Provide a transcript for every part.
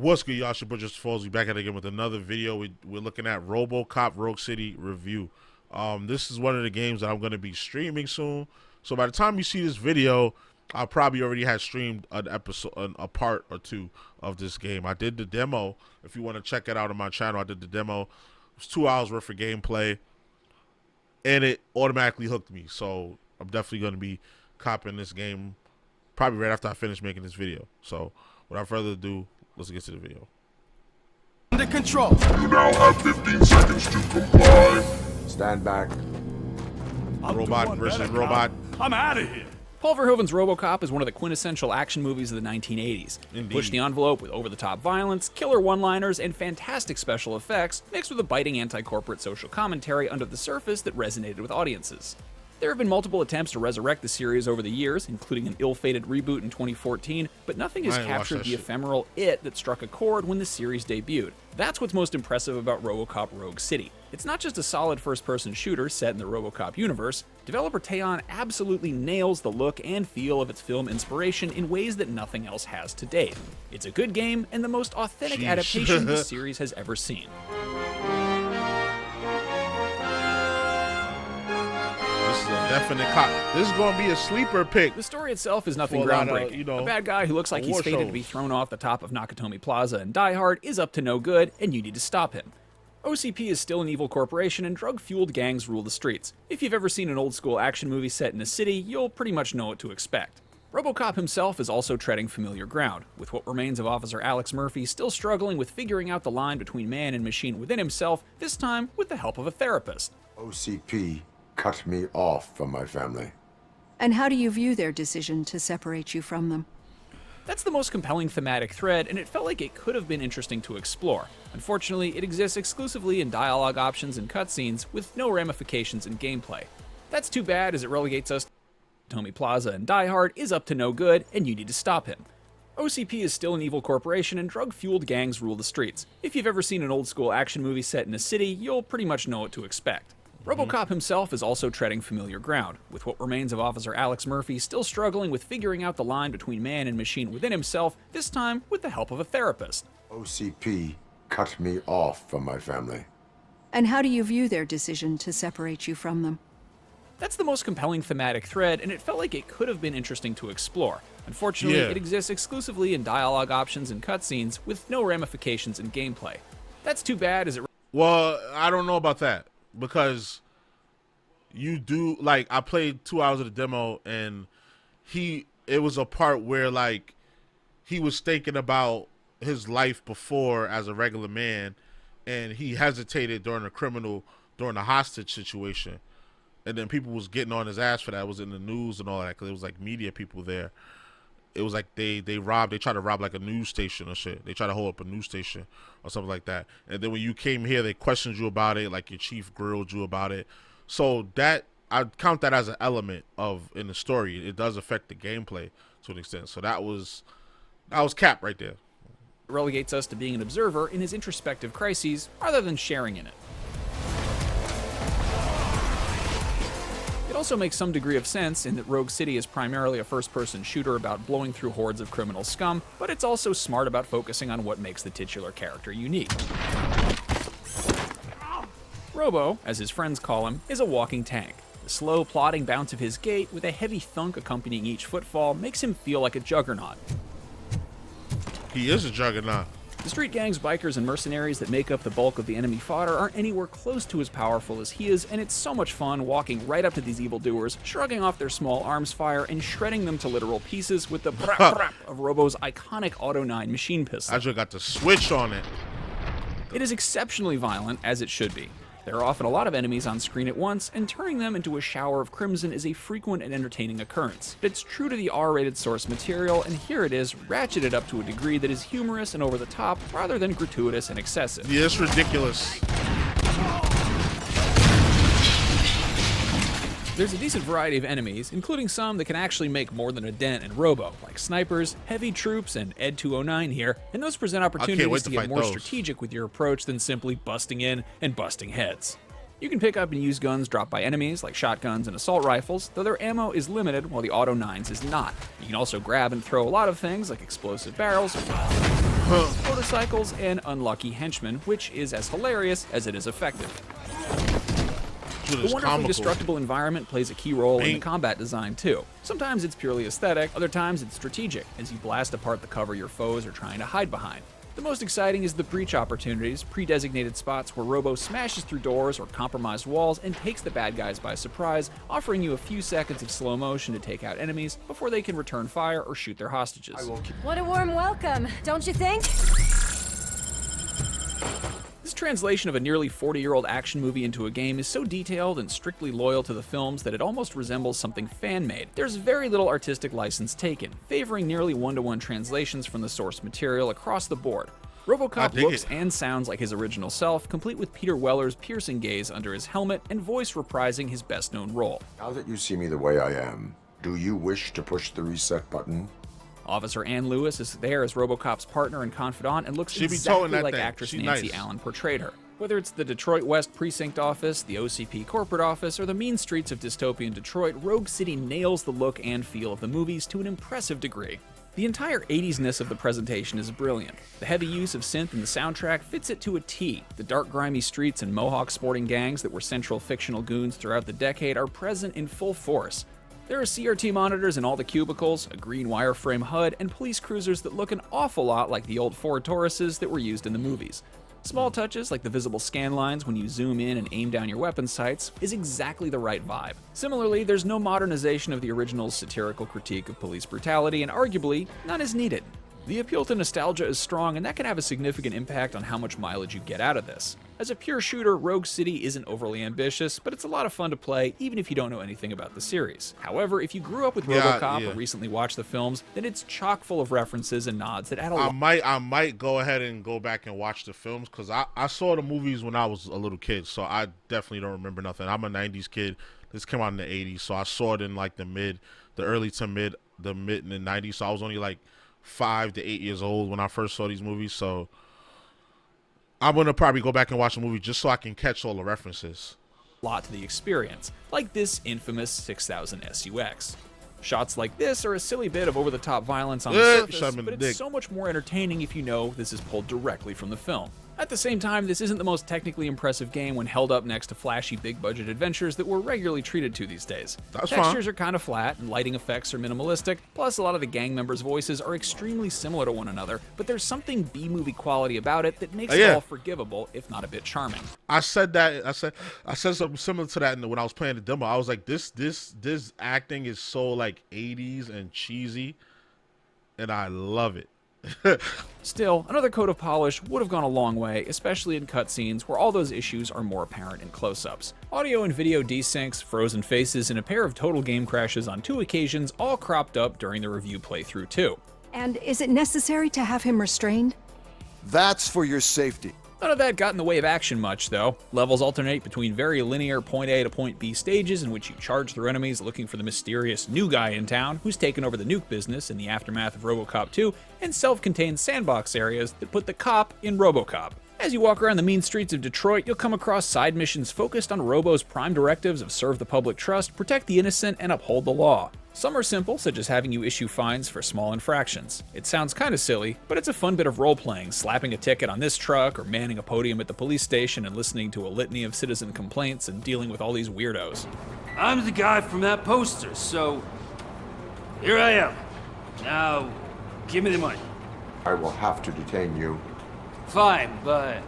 What's good, y'all? It's your boy JusticeXFalls. We back at it again with another video. We're looking at Robocop Rogue City review. This is one of the games that I'm going to be streaming soon. So by the time you see this video, I probably already had streamed an episode, a part or two of this game. I did the demo. If you want to check it out on my channel, I did the demo. It was 2 hours worth of gameplay, and it automatically hooked me. So I'm definitely going to be copping this game probably right after I finish making this video. So without further ado, let's get to the video. Under control. You now have 15 seconds to comply. Stand back. Robot versus robot. I'm out of here. Paul Verhoeven's Robocop is one of the quintessential action movies of the 1980s. Indeed. Push the envelope with over-the-top violence, killer one-liners, and fantastic special effects, mixed with a biting anti-corporate social commentary under the surface that resonated with audiences. There have been multiple attempts to resurrect the series over the years, including an ill-fated reboot in 2014, but nothing has captured the ephemeral it that struck a chord when the series debuted. That's what's most impressive about Robocop Rogue City. It's not just a solid first-person shooter set in the Robocop universe. Developer Teyon absolutely nails the look and feel of its film inspiration in ways that nothing else has to date. It's a good game and the most authentic adaptation the series has ever seen. This is a definite cop. This is going to be a sleeper pick. The story itself is nothing For a lot of, groundbreaking. A bad guy who looks like he's war fated to shows. be thrown off the top of Nakatomi Plaza and Die Hard is up to no good, and you need to stop him. OCP is still an evil corporation, and drug-fueled gangs rule the streets. If you've ever seen an old-school action movie set in a city, you'll pretty much know what to expect. Robocop himself is also treading familiar ground, with what remains of Officer Alex Murphy still struggling with figuring out the line between man and machine within himself, this time with the help of a therapist. OCP cut me off from my family. And how do you view their decision to separate you from them? That's the most compelling thematic thread, and it felt like it could have been interesting to explore. Unfortunately, it exists exclusively in dialogue options and cutscenes, with no ramifications in gameplay. That's too bad, as it relegates us to Nakatomi Plaza and Die Hard is up to no good, and you need to stop him. OCP is still an evil corporation, and drug-fueled gangs rule the streets. If you've ever seen an old-school action movie set in a city, you'll pretty much know what to expect. Robocop himself is also treading familiar ground, with what remains of Officer Alex Murphy still struggling with figuring out the line between man and machine within himself, this time with the help of a therapist. OCP cut me off from my family. And how do you view their decision to separate you from them? That's the most compelling thematic thread, and it felt like it could have been interesting to explore. Unfortunately, it exists exclusively in dialogue options and cutscenes, with no ramifications in gameplay. That's too bad, as it... Well, I don't know about that, because you do, like, I played 2 hours of the demo, and it was a part where, like, he was thinking about his life before as a regular man, and he hesitated during the hostage situation, and then people was getting on his ass for that. It was in the news and all that, because it was like media people there. It was like they tried to rob like a news station or shit. They tried to hold up a news station or something like that. And then when you came here, they questioned you about it, like your chief grilled you about it. So that, I count that as an element in the story. It does affect the gameplay to an extent. So that was cap right there. relegates us to being an observer in his introspective crises, rather than sharing in it. It also makes some degree of sense in that Rogue City is primarily a first-person shooter about blowing through hordes of criminal scum, but it's also smart about focusing on what makes the titular character unique. Robo, as his friends call him, is a walking tank. The slow, plodding bounce of his gait, with a heavy thunk accompanying each footfall, makes him feel like a juggernaut. He is a juggernaut. The street gangs, bikers, and mercenaries that make up the bulk of the enemy fodder aren't anywhere close to as powerful as he is, and it's so much fun walking right up to these evildoers, shrugging off their small arms fire, and shredding them to literal pieces with the brap brap of Robo's iconic Auto 9 machine pistol. I just got the switch on it. It is exceptionally violent, as it should be. There are often a lot of enemies on screen at once, and turning them into a shower of crimson is a frequent and entertaining occurrence. But it's true to the R-rated source material, and here it is, ratcheted up to a degree that is humorous and over the top, rather than gratuitous and excessive. Yeah, it's ridiculous. There's a decent variety of enemies, including some that can actually make more than a dent in Robo, like snipers, heavy troops, and Ed 209 here, and those present opportunities to get more strategic with your approach than simply busting in and busting heads. You can pick up and use guns dropped by enemies, like shotguns and assault rifles, though their ammo is limited while the Auto 9's is not. You can also grab and throw a lot of things, like explosive barrels, motorcycles, and unlucky henchmen, which is as hilarious as it is effective. Shit The is wonderfully comical. destructible environment plays a key role in the Ain't- combat design too. Sometimes it's purely aesthetic, other times it's strategic, as you blast apart the cover your foes are trying to hide behind. The most exciting is the breach opportunities, pre-designated spots where Robo smashes through doors or compromised walls and takes the bad guys by surprise, offering you a few seconds of slow motion to take out enemies before they can return fire or shoot their hostages. What a warm welcome, don't you think? This translation of a nearly 40-year-old action movie into a game is so detailed and strictly loyal to the films that it almost resembles something fan-made. There's very little artistic license taken, favoring nearly one-to-one translations from the source material across the board. Robocop looks and sounds like his original self, complete with Peter Weller's piercing gaze under his helmet and voice reprising his best-known role. Now that you see me the way I am, do you wish to push the reset button? Officer Ann Lewis is there as Robocop's partner and confidant and looks She be exactly towing that like thing. actress She Nancy nice. Allen portrayed her. Whether it's the Detroit West Precinct Office, the OCP corporate office, or the mean streets of dystopian Detroit, Rogue City nails the look and feel of the movies to an impressive degree. The entire 80s-ness of the presentation is brilliant. The heavy use of synth in the soundtrack fits it to a T. The dark, grimy streets and Mohawk sporting gangs that were central fictional goons throughout the decade are present in full force. There are CRT monitors in all the cubicles, a green wireframe HUD, and police cruisers that look an awful lot like the old Ford Tauruses that were used in the movies. Small touches like the visible scan lines when you zoom in and aim down your weapon sights is exactly the right vibe. Similarly, there's no modernization of the original's satirical critique of police brutality, and arguably, none is needed. The appeal to nostalgia is strong, and that can have a significant impact on how much mileage you get out of this. As a pure shooter, Rogue City isn't overly ambitious, but it's a lot of fun to play even if you don't know anything about the series. However, if you grew up with Robocop or recently watched the films, then it's chock full of references and nods that add a lot. I might go ahead and go back and watch the films because I saw the movies when I was a little kid, so I definitely don't remember nothing. I'm a 90s kid. This came out in the 80s, so I saw it in like the early to mid and the 90s, so I was only like 5 to 8 years old when I first saw these movies, so I'm gonna probably go back and watch the movie just so I can catch all the references. Lot to the experience, like this infamous 6000 SUX. Shots like this are a silly bit of over-the-top violence on the surface, but it's so much more entertaining if you know this is pulled directly from the film. At the same time, this isn't the most technically impressive game when held up next to flashy big-budget adventures that we're regularly treated to these days. Textures are kind of flat, and lighting effects are minimalistic, plus a lot of the gang members' voices are extremely similar to one another, but there's something B-movie quality about it that makes it all forgivable, if not a bit charming. I said something similar to that when I was playing the demo. I was like, this acting is so like 80s and cheesy, and I love it. Still, another coat of polish would have gone a long way, especially in cutscenes where all those issues are more apparent in close-ups. Audio and video desyncs, frozen faces, and a pair of total game crashes on 2 occasions all cropped up during the review playthrough too. And is it necessary to have him restrained? That's for your safety. None of that got in the way of action much, though. Levels alternate between very linear point A to point B stages in which you charge through enemies looking for the mysterious new guy in town who's taken over the nuke business in the aftermath of Robocop 2, and self-contained sandbox areas that put the cop in Robocop. As you walk around the mean streets of Detroit, you'll come across side missions focused on Robo's prime directives of serve the public trust, protect the innocent, and uphold the law. Some are simple, such as having you issue fines for small infractions. It sounds kinda silly, but it's a fun bit of role-playing, slapping a ticket on this truck, or manning a podium at the police station and listening to a litany of citizen complaints and dealing with all these weirdos. I'm the guy from that poster, so here I am. Now, give me the money. I will have to detain you. Fine, but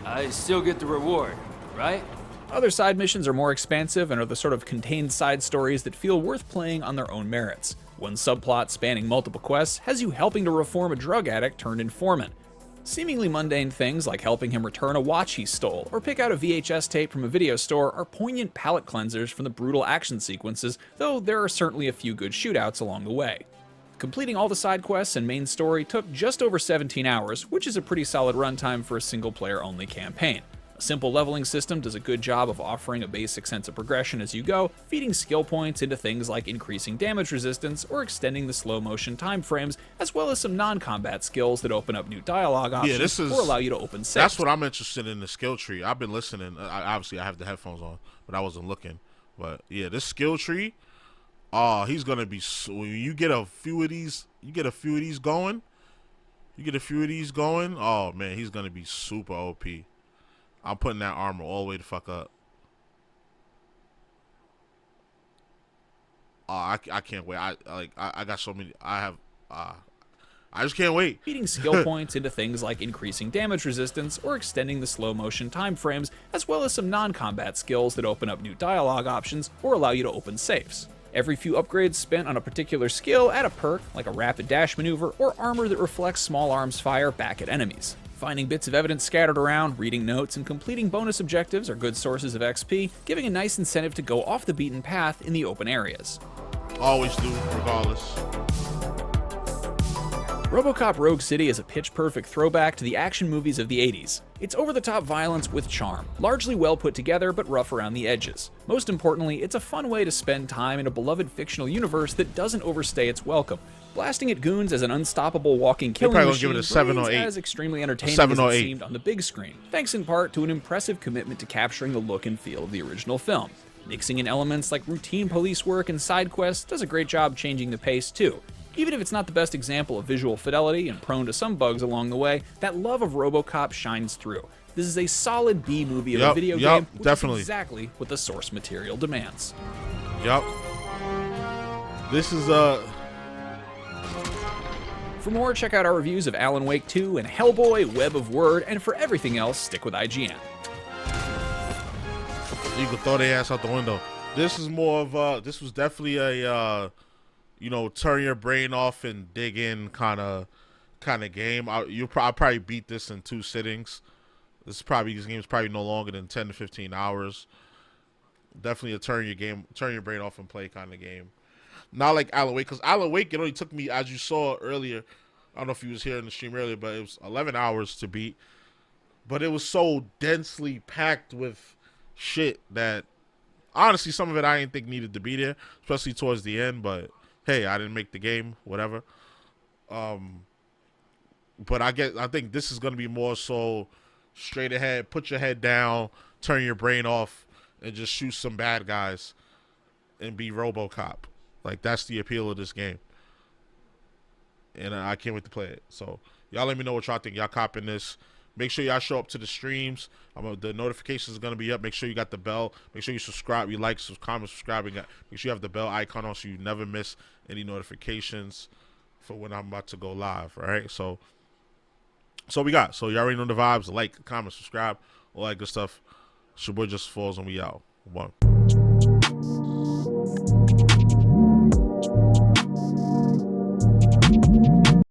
I still get the reward, right? Other side missions are more expansive and are the sort of contained side stories that feel worth playing on their own merits. One subplot spanning multiple quests has you helping to reform a drug addict turned informant. Seemingly mundane things like helping him return a watch he stole or pick out a VHS tape from a video store are poignant palate cleansers from the brutal action sequences, though there are certainly a few good shootouts along the way. Completing all the side quests and main story took just over 17 hours, which is a pretty solid runtime for a single-player only campaign. A simple leveling system does a good job of offering a basic sense of progression as you go, feeding skill points into things like increasing damage resistance or extending the slow motion time frames, as well as some non-combat skills that open up new dialogue options or allow you to open saves. That's what I'm interested in, the skill tree. I've been listening. Obviously, I have the headphones on, but I wasn't looking. But yeah, this skill tree, he's gonna be. When you get a few of these, going, You get a few of these going, oh man, he's gonna be super OP. I'm putting that armor all the way the fuck up. I can't wait. I got so many. I just can't wait. Feeding skill points into things like increasing damage resistance or extending the slow motion time frames, as well as some non-combat skills that open up new dialogue options or allow you to open safes. Every few upgrades spent on a particular skill add a perk, like a rapid dash maneuver or armor that reflects small arms fire back at enemies. Finding bits of evidence scattered around, reading notes, and completing bonus objectives are good sources of XP, giving a nice incentive to go off the beaten path in the open areas. Always do, regardless. Robocop Rogue City is a pitch-perfect throwback to the action movies of the 80s. It's over-the-top violence with charm, largely well put together but rough around the edges. Most importantly, it's a fun way to spend time in a beloved fictional universe that doesn't overstay its welcome. Blasting at goons as an unstoppable walking killing machine give it a 7 or 8. as extremely entertaining 7 as or it 8. seemed on the big screen, thanks in part to an impressive commitment to capturing the look and feel of the original film. Mixing in elements like routine police work and side quests does a great job changing the pace too. Even if it's not the best example of visual fidelity and prone to some bugs along the way, that love of Robocop shines through. This is a solid B movie of a video game, which definitely. is exactly what the source material demands. Yup. This is For more, check out our reviews of Alan Wake 2 and Hellboy, Web of Word, and for everything else, stick with IGN. You can throw their ass out the window. This is more of this was definitely a you know, turn your brain off and dig in kind of game. I'll probably beat this in 2 sittings. This game is probably no longer than 10 to 15 hours. Definitely a turn your brain off and play kind of game. Not like Alan Wake, because Alan Wake, it only took me, as you saw earlier, I don't know if you was here in the stream earlier, but it was 11 hours to beat. But it was so densely packed with shit that honestly some of it I didn't think needed to be there, especially towards the end, but hey, I didn't make the game, whatever. But I think this is gonna be more so straight ahead, put your head down, turn your brain off, and just shoot some bad guys and be Robocop. Like, that's the appeal of this game. And I can't wait to play it. So y'all let me know what y'all think. Y'all copping this. Make sure y'all show up to the streams. The notifications are going to be up. Make sure you got the bell. Make sure you subscribe. You like, comment, subscribe. Make sure you have the bell icon on so you never miss any notifications for when I'm about to go live. All right? So we got. So you already know the vibes. Like, comment, subscribe, all that good stuff. It's your boy JusticeXFalls, and we out. One.